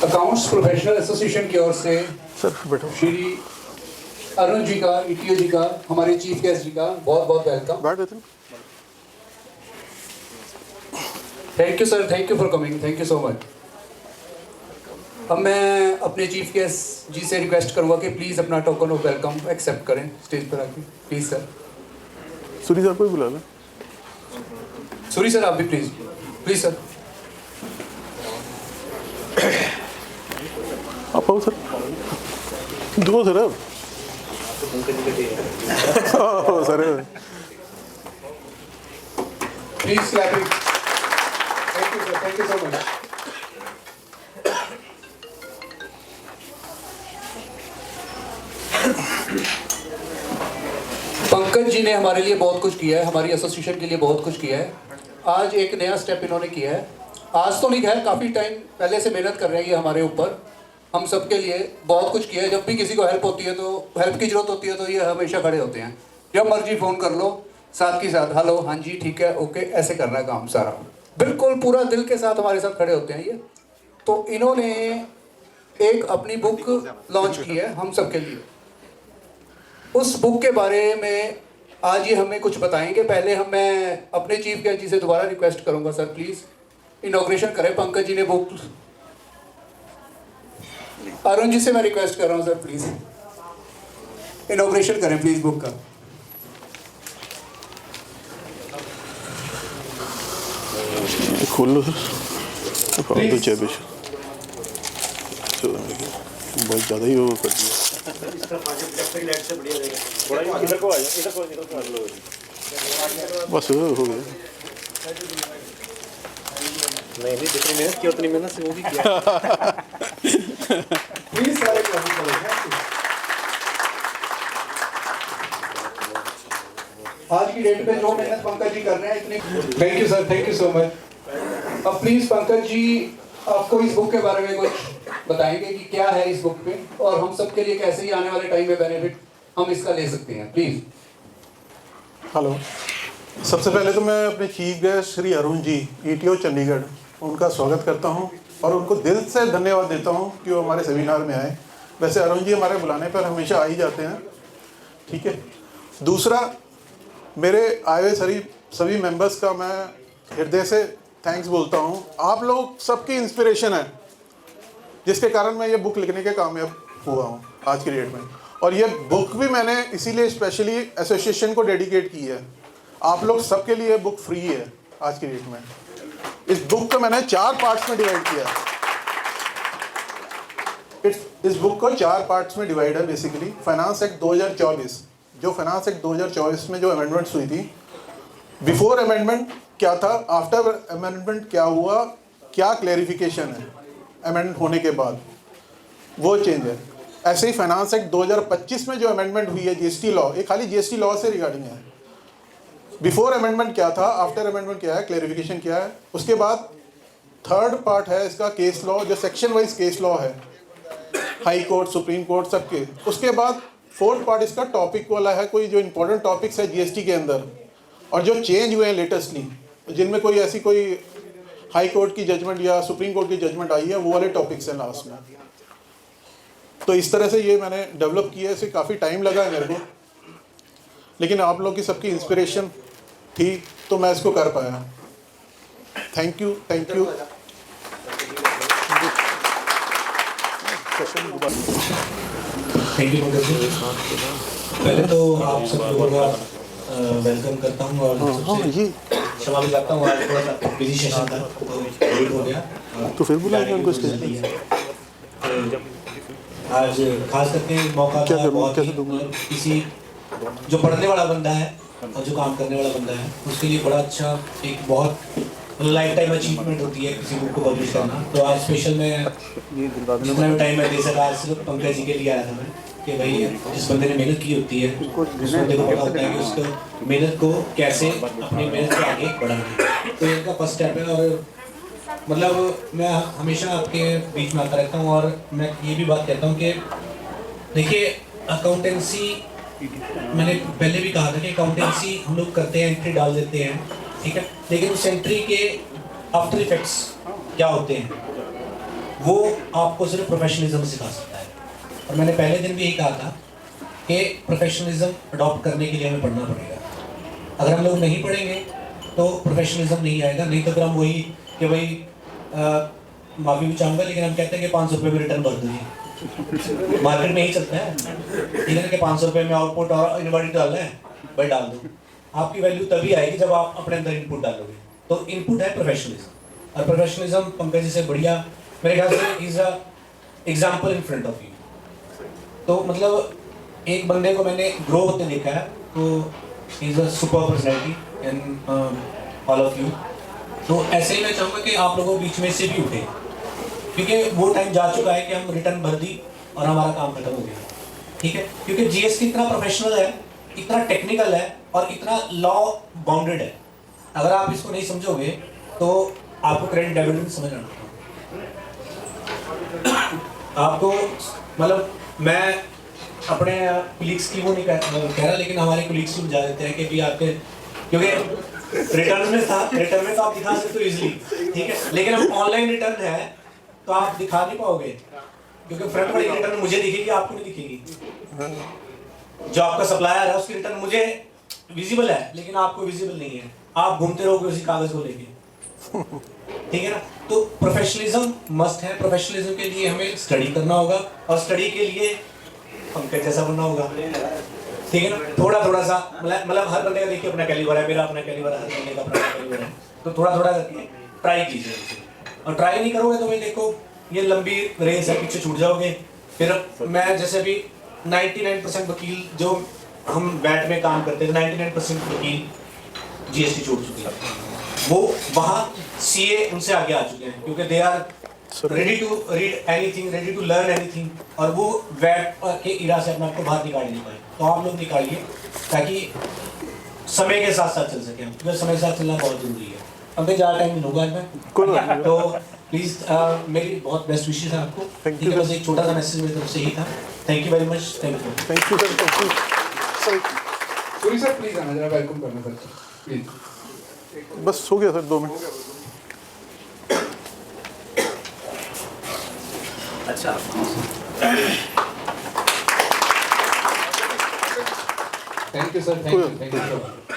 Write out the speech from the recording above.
Accounts professional association की ओर से sir बैठो। श्री अरुण जी का, ईटीओ जी का, हमारे चीफ गेस्ट जी का बहुत बहुत वेलकम। बैठ देते हैं। Thank you sir, thank you for coming, thank you so much. अब मैं अपने चीफ गेस्ट जी से रिक्वेस्ट करूंगा कि प्लीज़ अपना टोकन ऑफ वेलकम एक्सेप्ट करें स्टेज पर आके, प्लीज़ सर। सूरी सर को भी बुला लें। सूरी सर आप भी प्लीज़, प्लीज़ सर। आप आओ सर। दो सर अब sir please clapping. Thank you sir, thank you so much. Pankaj ji ने हमारे लिए बहुत कुछ किया है, हमारी एसोसिएशन के लिए बहुत कुछ किया है। आज एक नया स्टेप इन्होंने किया है। आज तो नहीं है, काफ़ी टाइम पहले से मेहनत कर रहे हैं ये हमारे ऊपर, हम सबके लिए बहुत कुछ किया है। जब भी किसी को हेल्प होती है, तो हेल्प की ज़रूरत होती है, तो ये हमेशा खड़े होते हैं। जब मर्जी फ़ोन कर लो, साथ के साथ हेलो, हाँ जी ठीक है, ओके, ऐसे करना है काम सारा, बिल्कुल पूरा दिल के साथ हमारे साथ खड़े होते हैं ये। तो इन्होंने एक अपनी बुक लॉन्च की है हम सब के लिए। उस बुक के बारे में आज ये हमें कुछ बताएंगे। पहले मैं अपने चीफ गेस्ट जी से दोबारा रिक्वेस्ट करूंगा, सर प्लीज़ इनॉग्रेशन करें। पंकज जी ने बुक, अरुण जी से मैं रिक्वेस्ट कर रहा हूं सर, प्लीज़ इनॉग्रेशन करें प्लीज़ बुक का। खोल लो सर। फालतू चैबिश बहुत ज़्यादा ही वो कर दिया। बस हो गया। नहीं जितनी मेहनत की उतनी मेहनत से वो भी किया। आज की डेट पे जो मेहनत पंकज जी कर रहे हैं इतनी, thank you sir, thank you so much. अब प्लीज़ पंकज जी आपको इस बुक के बारे में कुछ बताएंगे कि क्या है इस बुक पे, और हम सब के लिए कैसे ही आने वाले टाइम में बेनिफिट हम इसका ले सकते हैं, प्लीज़। हेलो, सबसे पहले तो मैं अपने chief guest Shri Arun ji, ETO Chandigarh, उनका स्वागत करता हूं और उनको दिल से धन्यवाद देता हूं कि वो हमारे सेमिनार में आए। वैसे अरुण जी हमारे बुलाने पर हमेशा आ ही जाते हैं, ठीक है। दूसरा, मेरे आए हुए सभी मेंबर्स का मैं हृदय से थैंक्स बोलता हूं। आप लोग सबकी इंस्पिरेशन है, जिसके कारण मैं ये बुक लिखने के कामयाब हुआ हूं आज की डेट में। और ये बुक भी मैंने इसीलिए स्पेशली एसोसिएशन को डेडिकेट की है। आप लोग सबके लिए बुक फ्री है आज की डेट में। इस बुक को मैंने 4 पार्ट्स में डिवाइड किया है। इस बुक को 4 पार्ट्स में डिवाइड है बेसिकली। फाइनेंस एक्ट 2024, जो फाइनेंस एक्ट 2024 में जो अमेंडमेंट्स हुई थी, बिफोर अमेंडमेंट क्या था, आफ्टर अमेंडमेंट क्या हुआ, क्या क्लैरिफिकेशन है अमेंडमेंट होने के बाद, वो चेंज है। ऐसे ही फाइनेंस एक्ट 2025 में जो अमेंडमेंट हुई है जीएसटी लॉ, ये खाली जीएसटी लॉ से रिगार्डिंग है। बिफोर अमेंडमेंट क्या था, आफ्टर अमेंडमेंट क्या है, क्लैरिफिकेशन क्या है। उसके बाद थर्ड पार्ट है इसका केस लॉ, जो सेक्शन वाइज केस लॉ है, हाई कोर्ट, सुप्रीम कोर्ट सबके। उसके बाद फोर्थ पार्ट इसका टॉपिक वाला है, कोई जो इंपॉर्टेंट टॉपिक्स है जीएसटी के अंदर और जो चेंज हुए हैं लेटेस्टली, जिनमें कोई ऐसी कोई हाई कोर्ट की जजमेंट या सुप्रीम कोर्ट की जजमेंट आई है, वो वाले टॉपिक्स हैं लास्ट में। तो इस तरह से ये मैंने डेवलप किया है। इसे काफ़ी टाइम लगा है मेरे को, लेकिन आप लोग की सबकी इंस्पिरेशन थी तो मैं इसको कर पाया। Thank you, thank you. Thank you Pankaj ji. पहले तो आप सब लोगों का वेलकम करता हूँ और क्षमा भी चाहता हूँ, आज थोड़ा सा बिजी सेशन था तो लेट हो गया। तो फिर बुलाएंगे उनको इसके आज खास करके मौका था बहुत ही, किसी जो पढ़ने वाला बंदा है और जो काम करने वाला बंदा है उसके लिए बड़ा अच्छा, एक बहुत लाइफ टाइम अचीवमेंट होती है किसी बुक को पब्लिश करना। तो आज स्पेशल मैं जितना भी टाइम मैं दे सका, आज सिर्फ पंकज जी के लिए आया था मैं, कि भाई जिस बंदे ने मेहनत की होती है उस बंदे को पता होता है कि उसको मेहनत को कैसे अपनी मेहनत से आगे बढ़ाना। तो इनका फर्स्ट स्टेप है। और मतलब मैं हमेशा आपके बीच में आता रहता हूँ और मैं ये भी बात कहता हूँ कि देखिए अकाउंटेंसी, मैंने पहले भी कहा था कि अकाउंटेंसी हम लोग करते हैं, एंट्री डाल देते हैं, ठीक है, लेकिन उस एंट्री के आफ्टर इफेक्ट्स क्या होते हैं वो आपको सिर्फ प्रोफेशनलिज्म सिखा सकता है। और मैंने पहले दिन भी यही कहा था कि प्रोफेशनलिज्म अडॉप्ट करने के लिए हमें पढ़ना पड़ेगा। अगर हम लोग नहीं पढ़ेंगे तो प्रोफेशनलिज्म नहीं आएगा। नहीं तो फिर हम वही कि भाई माफ़ी भी चाहूँगा लेकिन हम कहते हैं कि 500 रुपये में रिटर्न भर दीजिए। मार्केट में ही चलता है, ठीक है ना, कि 500 रुपये में आउटपुट और इनवर्टर डालना है, भाई डाल दो। आपकी वैल्यू तभी आएगी जब आप अपने अंदर इनपुट डालोगे। तो इनपुट है प्रोफेशनलिज्म, और प्रोफेशनलिज्म पंकज जी से बढ़िया मेरे ख्याल से is a example in front of you. तो मतलब एक बंदे को मैंने ग्रो होते देखा है, तो is a super personality in all of you. तो ऐसे ही मैं चाहूँगा कि आप लोगों के बीच में से भी उठे, क्योंकि वो टाइम जा चुका है कि हम रिटर्न भर दी और हमारा काम खत्म हो गया, ठीक है। क्योंकि जीएसटी इतना प्रोफेशनल है, इतना टेक्निकल है और इतना लॉ बाउंडेड है। अगर आप इसको नहीं समझोगे तो आपको क्रेडिट डेबिट नहीं समझ आना। आपको मतलब मैं अपने कलीग्स की वो नहीं कह रहा, लेकिन हमारे कलीग्स की बुझा देते हैं कि भी आपके, क्योंकि रिटर्न में था, रिटर्न में तो आप दिखा सकते हो इजीली, ठीक है, लेकिन अब ऑनलाइन रिटर्न है तो आप दिखा नहीं पाओगे, क्योंकि फ्रंट वाली रिटर्न मुझे दिखेगी, आपको नहीं दिखेगी। जो आपका सप्लायर है उसकी रिटर्न मुझे विजिबल है लेकिन आपको विजिबल नहीं है, आप घूमते रहोगे उसी कागज को लेके, ठीक है ना। तो प्रोफेशनलिज्म मस्ट है। प्रोफेशनलिज्म के लिए हमें स्टडी करना होगा और स्टडी के लिए पंकज जैसा बनना होगा, ठीक है ना। थोड़ा थोड़ा सा मतलब हर बंदे का देखिए अपना कैलिबर है, मेरा अपना कैलिबर है, हर बंदे का अपना कैलिबर है, तो थोड़ा थोड़ा करके ट्राई कीजिए। और ट्राई नहीं करोगे तो भाई देखो ये लंबी रेस है, पीछे छूट जाओगे। फिर मैं जैसे भी 99% वकील जो हम बैट में काम करते थे, 99% वकील जीएसटी छोड़ चुके हैं। वो वहाँ सीए उनसे आगे आ चुके हैं, क्योंकि they are ready to read anything, ready to learn anything, और वो वैट के इरा से अपने आप को बाहर निकाल नहीं पाए। तो आप लोग निकालिए ताकि समय के साथ साथ चल सके, क्योंकि समय के साथ चलना बहुत जरूरी है। अब मैं ज़्यादा टाइम नहीं लूँगा मैं, तो प्लीज़ मेरी बहुत बेस्ट विशेष है आपको, ठीक है। बस एक छोटा सा मैसेज मेरी तरफ से ही था। Thank you very much, thank you sir, thank you. Suri sir please आना, जरा वेलकम करना सर प्लीज। बस हो गया सर, 2 मिनट। अच्छा, thank you sir, thank you sir.